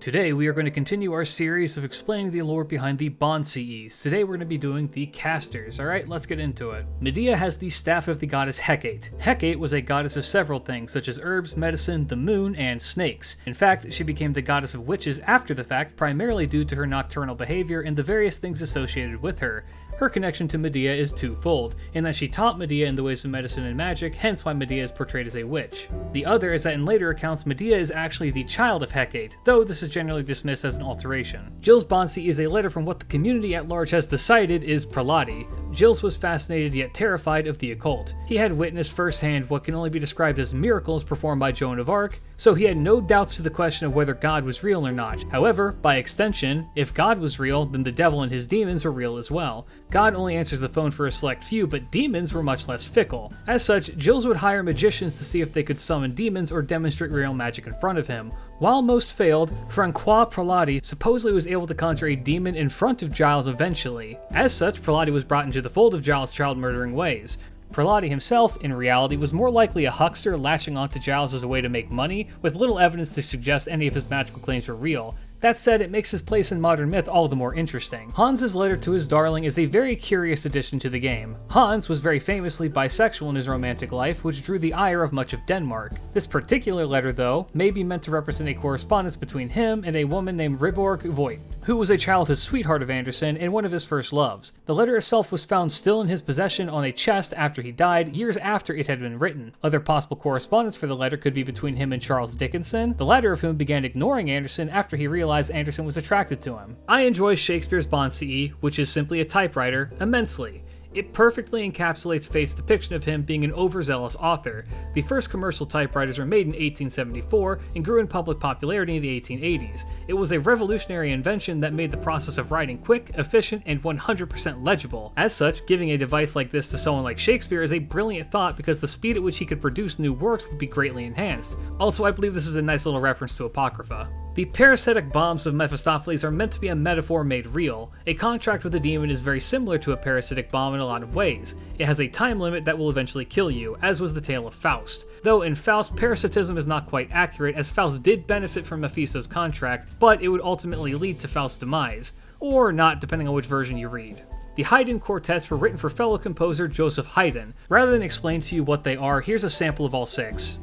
Today we are going to continue our series of explaining the lore behind the Bond CEs. Today we're going to be doing the casters. Alright, let's get into it. Medea has the staff of the goddess Hecate. Hecate was a goddess of several things, such as herbs, medicine, the moon, and snakes. In fact, she became the goddess of witches after the fact, primarily due to her nocturnal behavior and the various things associated with her. Her connection to Medea is twofold, in that she taught Medea in the ways of medicine and magic, hence why Medea is portrayed as a witch. The other is that in later accounts, Medea is actually the child of Hecate, though this is generally dismissed as an alteration. Jill's Bond CE is a letter from what the community at large has decided is Prelati. Jill's was fascinated yet terrified of the occult. He had witnessed firsthand what can only be described as miracles performed by Joan of Arc, so he had no doubts to the question of whether God was real or not. However, by extension, if God was real, then the devil and his demons were real as well. God only answers the phone for a select few, but demons were much less fickle. As such, Jills would hire magicians to see if they could summon demons or demonstrate real magic in front of him. While most failed, Francois Prelati supposedly was able to conjure a demon in front of Giles eventually. As such, Prelati was brought into the fold of Giles' child-murdering ways. Prelati himself, in reality, was more likely a huckster latching onto Giles as a way to make money, with little evidence to suggest any of his magical claims were real. That said, it makes his place in modern myth all the more interesting. Hans's letter to his darling is a very curious addition to the game. Hans was very famously bisexual in his romantic life, which drew the ire of much of Denmark. This particular letter, though, may be meant to represent a correspondence between him and a woman named Riborg Voigt, who was a childhood sweetheart of Andersen and one of his first loves. The letter itself was found still in his possession on a chest after he died, years after it had been written. Other possible correspondence for the letter could be between him and Charles Dickinson, the latter of whom began ignoring Andersen after he realized Andersen was attracted to him. I enjoy Shakespeare's Bond CE, which is simply a typewriter, immensely. It perfectly encapsulates Faith's depiction of him being an overzealous author. The first commercial typewriters were made in 1874 and grew in public popularity in the 1880s. It was a revolutionary invention that made the process of writing quick, efficient, and 100% legible. As such, giving a device like this to someone like Shakespeare is a brilliant thought because the speed at which he could produce new works would be greatly enhanced. Also, I believe this is a nice little reference to Apocrypha. The parasitic bombs of Mephistopheles are meant to be a metaphor made real. A contract with a demon is very similar to a parasitic bomb in a lot of ways. It has a time limit that will eventually kill you, as was the tale of Faust. Though in Faust, parasitism is not quite accurate, as Faust did benefit from Mephisto's contract, but it would ultimately lead to Faust's demise. Or not, depending on which version you read. The Haydn quartets were written for fellow composer Joseph Haydn. Rather than explain to you what they are, here's a sample of all 6.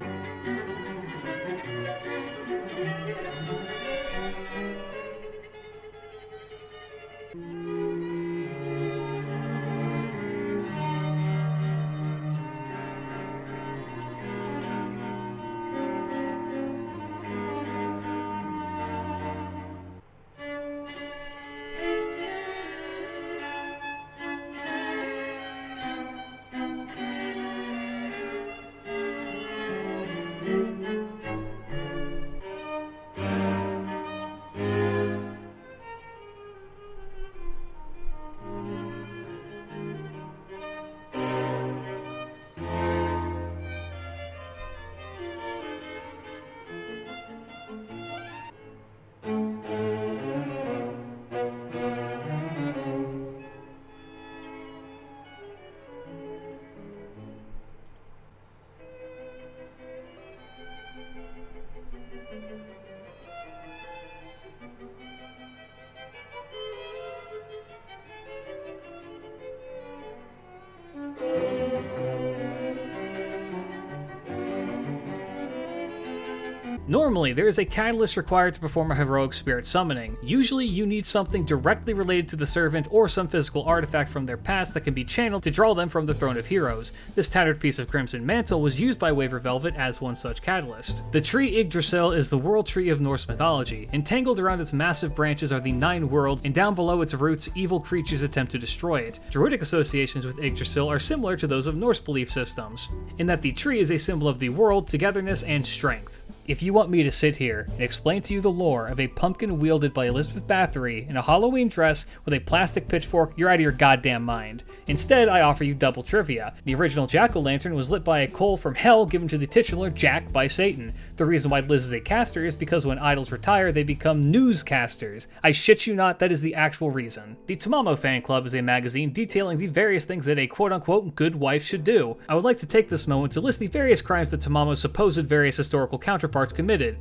Normally, there is a catalyst required to perform a heroic spirit summoning. Usually, you need something directly related to the servant or some physical artifact from their past that can be channeled to draw them from the throne of heroes. This tattered piece of crimson mantle was used by Waver Velvet as one such catalyst. The tree Yggdrasil is the world tree of Norse mythology. Entangled around its massive branches are the 9 worlds, and down below its roots, evil creatures attempt to destroy it. Druidic associations with Yggdrasil are similar to those of Norse belief systems, in that the tree is a symbol of the world, togetherness, and strength. If you want me to sit here and explain to you the lore of a pumpkin wielded by Elizabeth Bathory in a Halloween dress with a plastic pitchfork, you're out of your goddamn mind. Instead, I offer you double trivia. The original jack-o'-lantern was lit by a coal from hell given to the titular Jack by Satan. The reason why Liz is a caster is because when idols retire, they become newscasters. I shit you not, that is the actual reason. The Tamamo Fan Club is a magazine detailing the various things that a quote-unquote good wife should do. I would like to take this moment to list the various crimes that Tamamo's supposed various historical counterparts parts committed,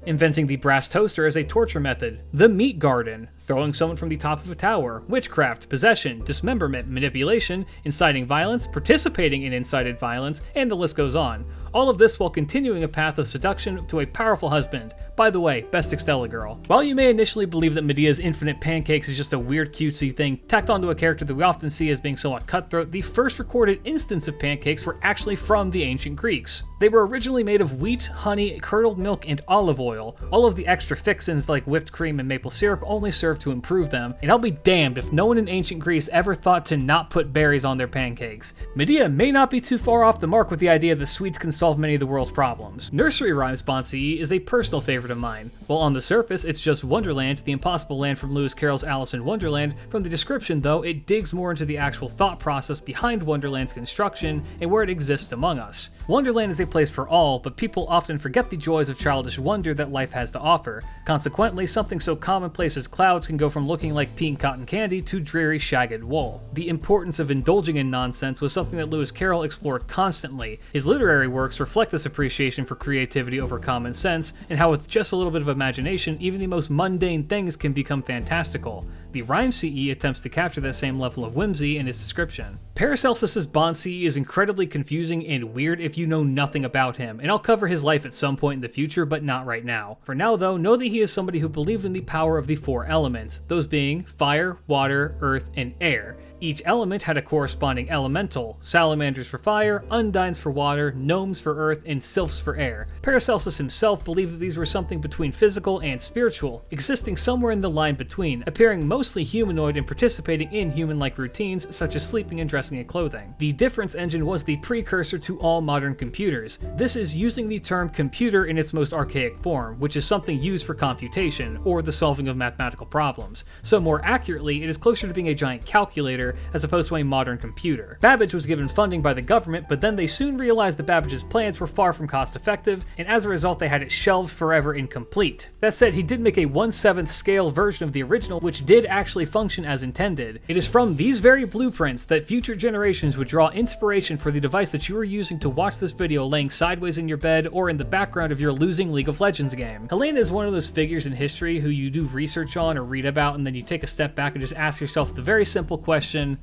inventing the brass toaster as a torture method, the meat garden, throwing someone from the top of a tower, witchcraft, possession, dismemberment, manipulation, inciting violence, participating in incited violence, and the list goes on. All of this while continuing a path of seduction to a powerful husband. By the way, best Extella girl. While you may initially believe that Medea's infinite pancakes is just a weird cutesy thing tacked onto a character that we often see as being somewhat cutthroat, the first recorded instance of pancakes were actually from the ancient Greeks. They were originally made of wheat, honey, curdled milk, and olive oil. All of the extra fixins like whipped cream and maple syrup only served to improve them, and I'll be damned if no one in ancient Greece ever thought to not put berries on their pancakes. Medea may not be too far off the mark with the idea that sweets can solve many of the world's problems. Nursery rhymes Banquets is a personal favorite of mine. While on the surface it's just Wonderland, the impossible land from Lewis Carroll's Alice in Wonderland, from the description though, it digs more into the actual thought process behind Wonderland's construction and where it exists among us. Wonderland is a place for all, but people often forget the joys of childish wonder that life has to offer. Consequently, something so commonplace as clouds can go from looking like pink cotton candy to dreary shagged wool. The importance of indulging in nonsense was something that Lewis Carroll explored constantly. His literary works reflect this appreciation for creativity over common sense, and how with just a little bit of imagination, even the most mundane things can become fantastical. The Rhyme CE attempts to capture that same level of whimsy in his description. Paracelsus's Bond CE is incredibly confusing and weird if you know nothing about him, and I'll cover his life at some point in the future, but not right now. For now though, know that he is somebody who believed in the power of the four elements, those being fire, water, earth, and air. Each element had a corresponding elemental: salamanders for fire, undines for water, gnomes for earth, and sylphs for air. Paracelsus himself believed that these were something between physical and spiritual, existing somewhere in the line between, appearing mostly humanoid and participating in human-like routines such as sleeping and dressing and clothing. The difference engine was the precursor to all modern computers. This is using the term computer in its most archaic form, which is something used for computation, or the solving of mathematical problems. So more accurately, it is closer to being a giant calculator as opposed to a modern computer. Babbage was given funding by the government, but then they soon realized that Babbage's plans were far from cost effective, and as a result they had it shelved forever incomplete. That said, he did make a 1/7 scale version of the original, which did actually function as intended. It is from these very blueprints that future generations would draw inspiration for the device that you are using to watch this video laying sideways in your bed or in the background of your losing League of Legends game. Helena is one of those figures in history who you do research on or read about, and then you take a step back and just ask yourself the very simple question: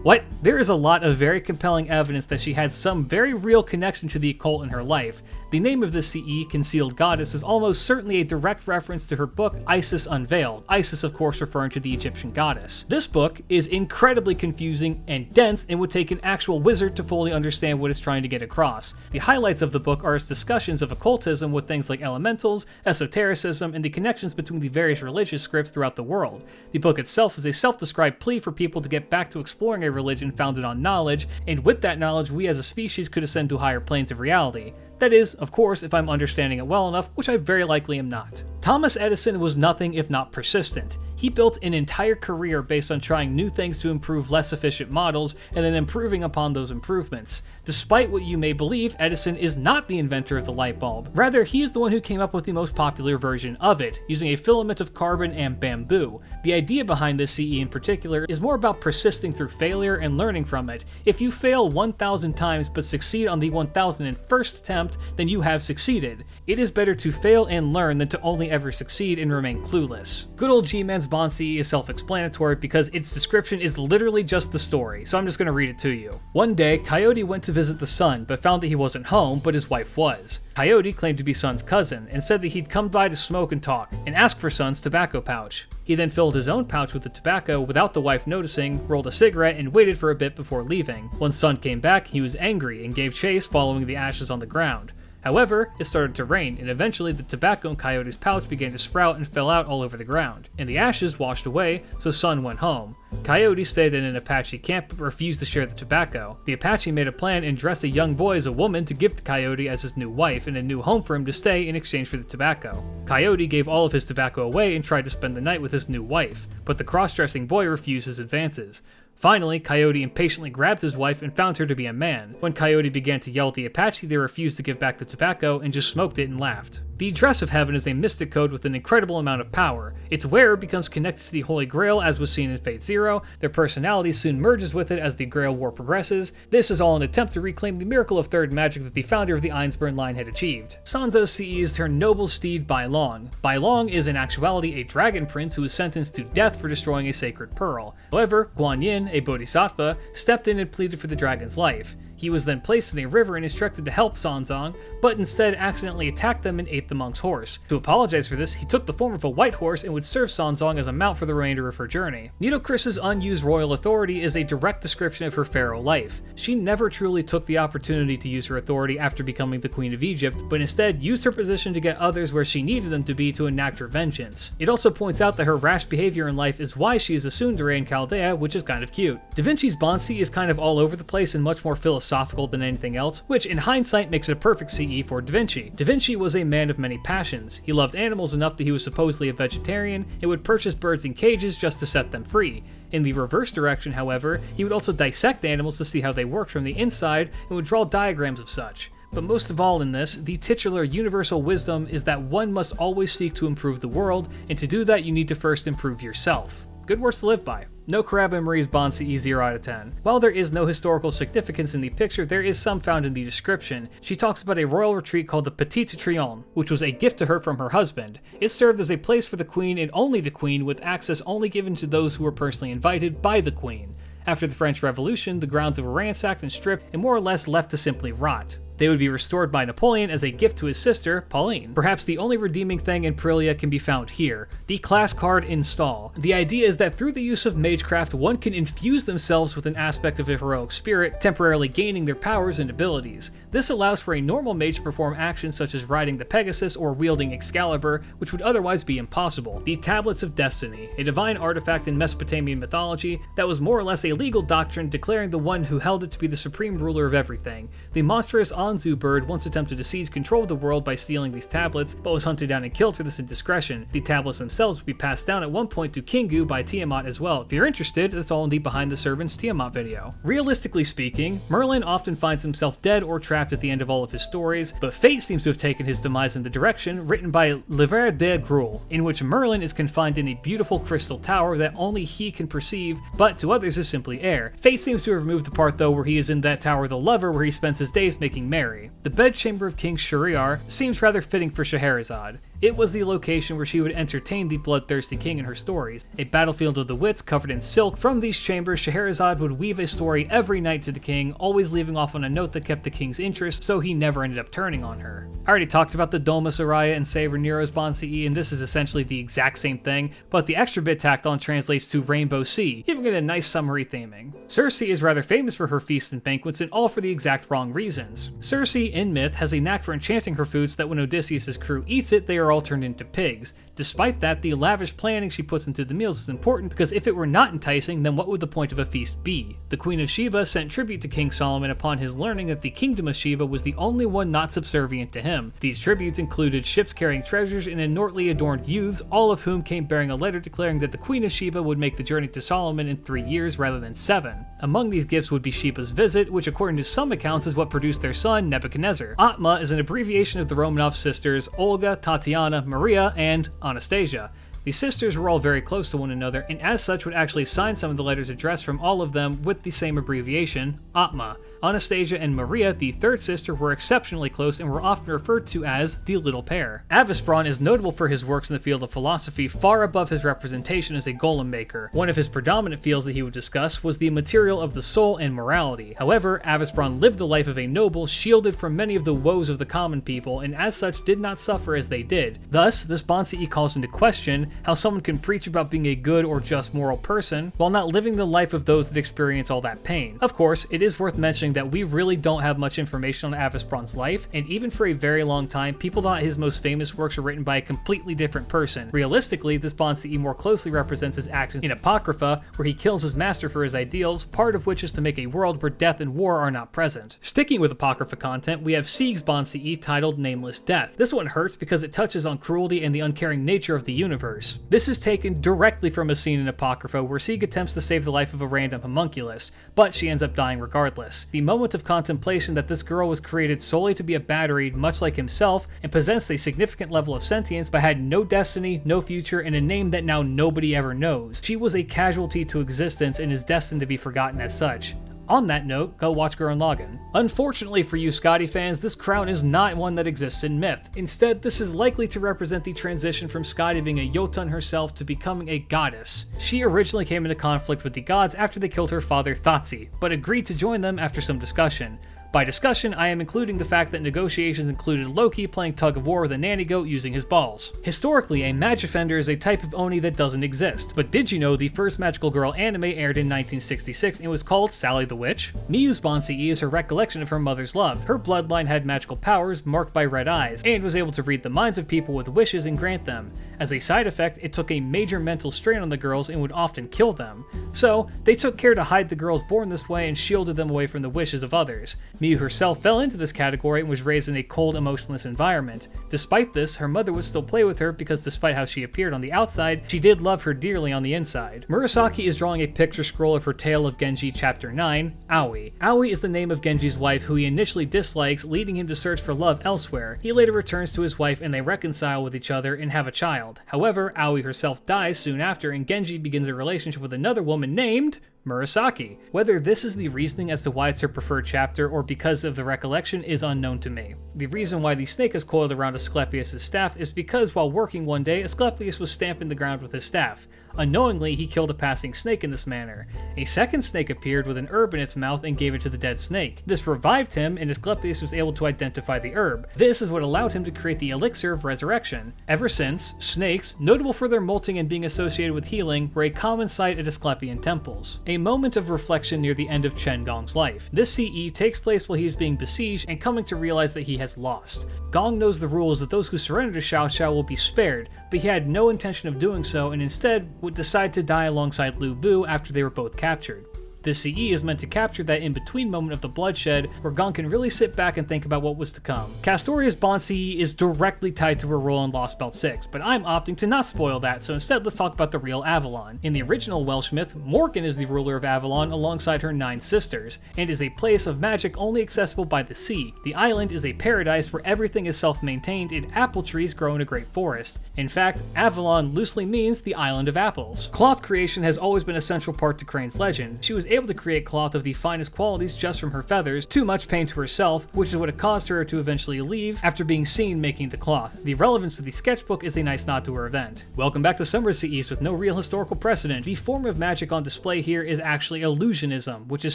what? There is a lot of very compelling evidence that she had some very real connection to the occult in her life. The name of this CE, Concealed Goddess, is almost certainly a direct reference to her book Isis Unveiled, Isis of course referring to the Egyptian goddess. This book is incredibly confusing and dense and would take an actual wizard to fully understand what it's trying to get across. The highlights of the book are its discussions of occultism with things like elementals, esotericism, and the connections between the various religious scripts throughout the world. The book itself is a self-described plea for people to get back to exploring a religion founded on knowledge, and with that knowledge we as a species could ascend to higher planes of reality. That is, of course, if I'm understanding it well enough, which I very likely am not. Thomas Edison was nothing if not persistent. He built an entire career based on trying new things to improve less efficient models and then improving upon those improvements. Despite what you may believe, Edison is not the inventor of the light bulb. Rather, he is the one who came up with the most popular version of it, using a filament of carbon and bamboo. The idea behind this CE in particular is more about persisting through failure and learning from it. If you fail 1,000 times but succeed on the 1,001st attempt, then you have succeeded. It is better to fail and learn than to only ever succeed and remain clueless. Good old G-Man's Bond CE is self-explanatory because its description is literally just the story, so I'm just going to read it to you. One day, Coyote went to visit the Sun, but found that he wasn't home, but his wife was. Coyote claimed to be Sun's cousin, and said that he'd come by to smoke and talk, and ask for Sun's tobacco pouch. He then filled his own pouch with the tobacco without the wife noticing, rolled a cigarette, and waited for a bit before leaving. When Sun came back, he was angry and gave chase, following the ashes on the ground. However, it started to rain, and eventually the tobacco in Coyote's pouch began to sprout and fell out all over the ground, and the ashes washed away, so Sun went home. Coyote stayed in an Apache camp but refused to share the tobacco. The Apache made a plan and dressed a young boy as a woman to give to Coyote as his new wife and a new home for him to stay in exchange for the tobacco. Coyote gave all of his tobacco away and tried to spend the night with his new wife, but the cross-dressing boy refused his advances. Finally, Coyote impatiently grabbed his wife and found her to be a man. When Coyote began to yell at the Apache, they refused to give back the tobacco and just smoked it and laughed. The dress of heaven is a mystic code with an incredible amount of power. Its wearer becomes connected to the Holy Grail, as was seen in Fate Zero. Their personality soon merges with it as the Grail War progresses. This is all an attempt to reclaim the miracle of third magic that the founder of the Einsburn line had achieved. Sansa's CEs turn noble steed Bai Long. Bai Long is in actuality a dragon prince who was sentenced to death for destroying a sacred pearl. However, Guan Yin, a bodhisattva, stepped in and pleaded for the dragon's life. He was then placed in a river and instructed to help Sanzong, but instead accidentally attacked them and ate the monk's horse. To apologize for this, he took the form of a white horse and would serve Sanzong as a mount for the remainder of her journey. Nitocris's unused royal authority is a direct description of her pharaoh life. She never truly took the opportunity to use her authority after becoming the Queen of Egypt, but instead used her position to get others where she needed them to be to enact her vengeance. It also points out that her rash behavior in life is why she is a tsundere in Chaldea, which is kind of cute. Da Vinci's Bansi is kind of all over the place and much more philosophical than anything else, which in hindsight makes it a perfect CE for Da Vinci. Da Vinci was a man of many passions. He loved animals enough that he was supposedly a vegetarian and would purchase birds in cages just to set them free. In the reverse direction, however, he would also dissect animals to see how they worked from the inside and would draw diagrams of such. But most of all in this, the titular universal wisdom is that one must always seek to improve the world, and to do that you need to first improve yourself. Good words to live by. No Karaba Marie's Bond CE 0 out of 10. While there is no historical significance in the picture, there is some found in the description. She talks about a royal retreat called the Petit Triomphe, which was a gift to her from her husband. It served as a place for the queen and only the queen, with access only given to those who were personally invited by the queen. After the French Revolution, the grounds were ransacked and stripped and more or less left to simply rot. They would be restored by Napoleon as a gift to his sister, Pauline. Perhaps the only redeeming thing in Perilia can be found here, the class card Install. The idea is that through the use of magecraft, one can infuse themselves with an aspect of a heroic spirit, temporarily gaining their powers and abilities. This allows for a normal mage to perform actions such as riding the Pegasus or wielding Excalibur, which would otherwise be impossible. The Tablets of Destiny, a divine artifact in Mesopotamian mythology that was more or less a legal doctrine declaring the one who held it to be the supreme ruler of everything. The monstrous Anzu bird once attempted to seize control of the world by stealing these tablets, but was hunted down and killed for this indiscretion. The tablets themselves would be passed down at one point to Kingu by Tiamat as well. If you're interested, that's all in the Behind the Servants Tiamat video. Realistically speaking, Merlin often finds himself dead or trapped at the end of all of his stories, but fate seems to have taken his demise in the direction written by Lever de Gruel, in which Merlin is confined in a beautiful crystal tower that only he can perceive, but to others is simply air. Fate seems to have removed the part though where he is in that tower with a lover where he spends his days making merry. The bedchamber of King Shahryar seems rather fitting for Scheherazade. It was the location where she would entertain the bloodthirsty king in her stories. A battlefield of the wits covered in silk. From these chambers, Scheherazade would weave a story every night to the king, always leaving off on a note that kept the king's interest, so he never ended up turning on her. I already talked about the Doma Soraya and Saber Nero's Bond CE, and this is essentially the exact same thing, but the extra bit tacked on translates to Rainbow Sea, giving it a nice summery theming. Circe is rather famous for her feasts and banquets, and all for the exact wrong reasons. Circe, in myth, has a knack for enchanting her food so that when Odysseus' crew eats it, they are all turned into pigs. Despite that, the lavish planning she puts into the meals is important, because if it were not enticing, then what would the point of a feast be? The Queen of Sheba sent tribute to King Solomon upon his learning that the kingdom of Sheba was the only one not subservient to him. These tributes included ships carrying treasures and inortly adorned youths, all of whom came bearing a letter declaring that the Queen of Sheba would make the journey to Solomon in 3 years rather than 7. Among these gifts would be Sheba's visit, which according to some accounts is what produced their son, Nebuchadnezzar. Atma is an abbreviation of the Romanov sisters Olga, Tatiana, Maria, and Anastasia. The sisters were all very close to one another, and as such would actually sign some of the letters addressed from all of them with the same abbreviation, Atma. Anastasia and Maria, the third sister, were exceptionally close and were often referred to as the Little Pair. Avispron is notable for his works in the field of philosophy far above his representation as a golem maker. One of his predominant fields that he would discuss was the material of the soul and morality. However, Avispron lived the life of a noble, shielded from many of the woes of the common people, and as such did not suffer as they did. Thus, this Bansi calls into question how someone can preach about being a good or just moral person while not living the life of those that experience all that pain. Of course, it is worth mentioning that we really don't have much information on Avispron's life, and even for a very long time, people thought his most famous works were written by a completely different person. Realistically, this Bansi more closely represents his actions in Apocrypha, where he kills his master for his ideals, part of which is to make a world where death and war are not present. Sticking with Apocrypha content, we have Sieg's Bansi titled Nameless Death. This one hurts because it touches on cruelty and the uncaring nature of the universe. powers. This is taken directly from a scene in Apocrypha where Sieg attempts to save the life of a random homunculus, but she ends up dying regardless. The moment of contemplation that this girl was created solely to be a battery much like himself and possessed a significant level of sentience but had no destiny, no future, and a name that now nobody ever knows. She was a casualty to existence and is destined to be forgotten as such. On that note, go watch Gurren Lagann. Unfortunately for you Scotty fans, this crown is not one that exists in myth. Instead, this is likely to represent the transition from Scotty being a Jotun herself to becoming a goddess. She originally came into conflict with the gods after they killed her father Thoughtsi, but agreed to join them after some discussion. By discussion, I am including the fact that negotiations included Loki playing tug-of-war with a nanny goat using his balls. Historically, a Magifender is a type of Oni that doesn't exist, but did you know the first magical girl anime aired in 1966 and was called Sally the Witch? Miyu's Banquets is her recollection of her mother's love. Her bloodline had magical powers marked by red eyes, and was able to read the minds of people with wishes and grant them. As a side effect, it took a major mental strain on the girls and would often kill them. So, they took care to hide the girls born this way and shielded them away from the wishes of others. Miyu herself fell into this category and was raised in a cold, emotionless environment. Despite this, her mother would still play with her because despite how she appeared on the outside, she did love her dearly on the inside. Murasaki is drawing a picture scroll of her Tale of Genji Chapter 9, Aoi. Aoi is the name of Genji's wife who he initially dislikes, leading him to search for love elsewhere. He later returns to his wife and they reconcile with each other and have a child. However, Aoi herself dies soon after and Genji begins a relationship with another woman named Murasaki. Whether this is the reasoning as to why it's her preferred chapter or because of the recollection is unknown to me. The reason why the snake is coiled around Asclepius' staff is because while working one day, Asclepius was stamping the ground with his staff. Unknowingly, he killed a passing snake in this manner. A second snake appeared with an herb in its mouth and gave it to the dead snake. This revived him, and Asclepius was able to identify the herb. This is what allowed him to create the elixir of resurrection. Ever since, snakes, notable for their molting and being associated with healing, were a common sight at Asclepian temples. A moment of reflection near the end of Chen Gong's life. This CE takes place while he is being besieged and coming to realize that he has lost. Gong knows the rules that those who surrender to Xiao Xiao will be spared, but he had no intention of doing so and instead would decide to die alongside Lu Bu after they were both captured. This CE is meant to capture that in-between moment of the bloodshed where Gon can really sit back and think about what was to come. Castoria's Bond CE is directly tied to her role in Lost Belt 6, but I'm opting to not spoil that, so instead let's talk about the real Avalon. In the original Welsh myth, Morgan is the ruler of Avalon alongside her 9 sisters, and is a place of magic only accessible by the sea. The island is a paradise where everything is self-maintained and apple trees grow in a great forest. In fact, Avalon loosely means the island of apples. Cloth creation has always been a central part to Crane's legend. She was able to create cloth of the finest qualities just from her feathers, too much pain to herself, which is what caused her to eventually leave after being seen making the cloth. The relevance of the sketchbook is a nice nod to her event. Welcome back to Summer CEs with no real historical precedent. The form of magic on display here is actually illusionism, which is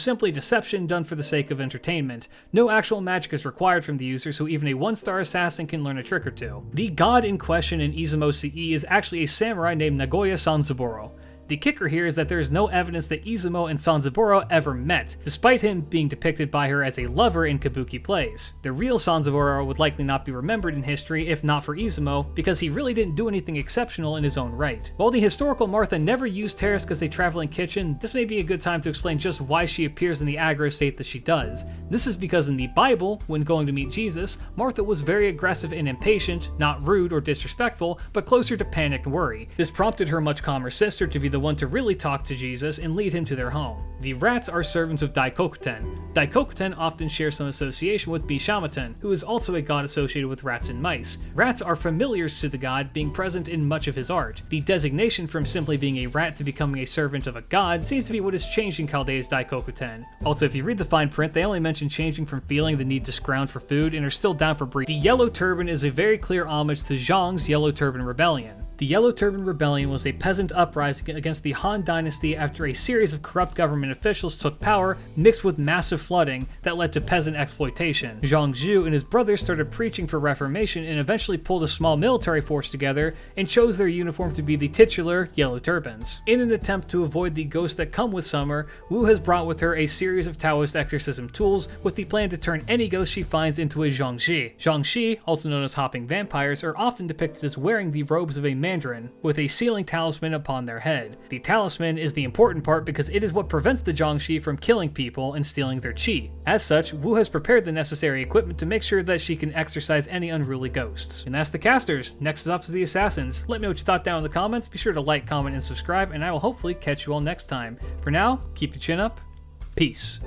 simply deception done for the sake of entertainment. No actual magic is required from the user, so even a 1-star assassin can learn a trick or two. The god in question in Izumo CE is actually a samurai named Nagoya Sanzaburo. The kicker here is that there is no evidence that Izumo and Sanzaburo ever met, despite him being depicted by her as a lover in kabuki plays. The real Sanzaburo would likely not be remembered in history if not for Izumo, because he really didn't do anything exceptional in his own right. While the historical Martha never used Teresk as a traveling kitchen, this may be a good time to explain just why she appears in the aggro state that she does. This is because in the Bible, when going to meet Jesus, Martha was very aggressive and impatient, not rude or disrespectful, but closer to panicked worry. This prompted her much calmer sister to be the one to really talk to Jesus and lead him to their home. The rats are servants of Daikokuten. Daikokuten often share some association with Bishamuten, who is also a god associated with rats and mice. Rats are familiars to the god, being present in much of his art. The designation from simply being a rat to becoming a servant of a god seems to be what has changed in Chaldea's Daikokuten. Also, if you read the fine print, they only mention changing from feeling the need to scrounge for food and are still down for breeding. The Yellow Turban is a very clear homage to Zhang's Yellow Turban Rebellion. The Yellow Turban Rebellion was a peasant uprising against the Han Dynasty after a series of corrupt government officials took power, mixed with massive flooding that led to peasant exploitation. Zhang Zhu and his brothers started preaching for reformation and eventually pulled a small military force together and chose their uniform to be the titular Yellow Turbans. In an attempt to avoid the ghosts that come with summer, Wu has brought with her a series of Taoist exorcism tools with the plan to turn any ghost she finds into a Zhangxi. Zhangxi, also known as hopping vampires, are often depicted as wearing the robes of a Mandarin, with a sealing talisman upon their head. The talisman is the important part because it is what prevents the Jiangshi from killing people and stealing their qi. As such, Wu has prepared the necessary equipment to make sure that she can exorcise any unruly ghosts. And that's the casters. Next up is the assassins. Let me know what you thought down in the comments. Be sure to like, comment, and subscribe, and I will hopefully catch you all next time. For now, keep your chin up. Peace.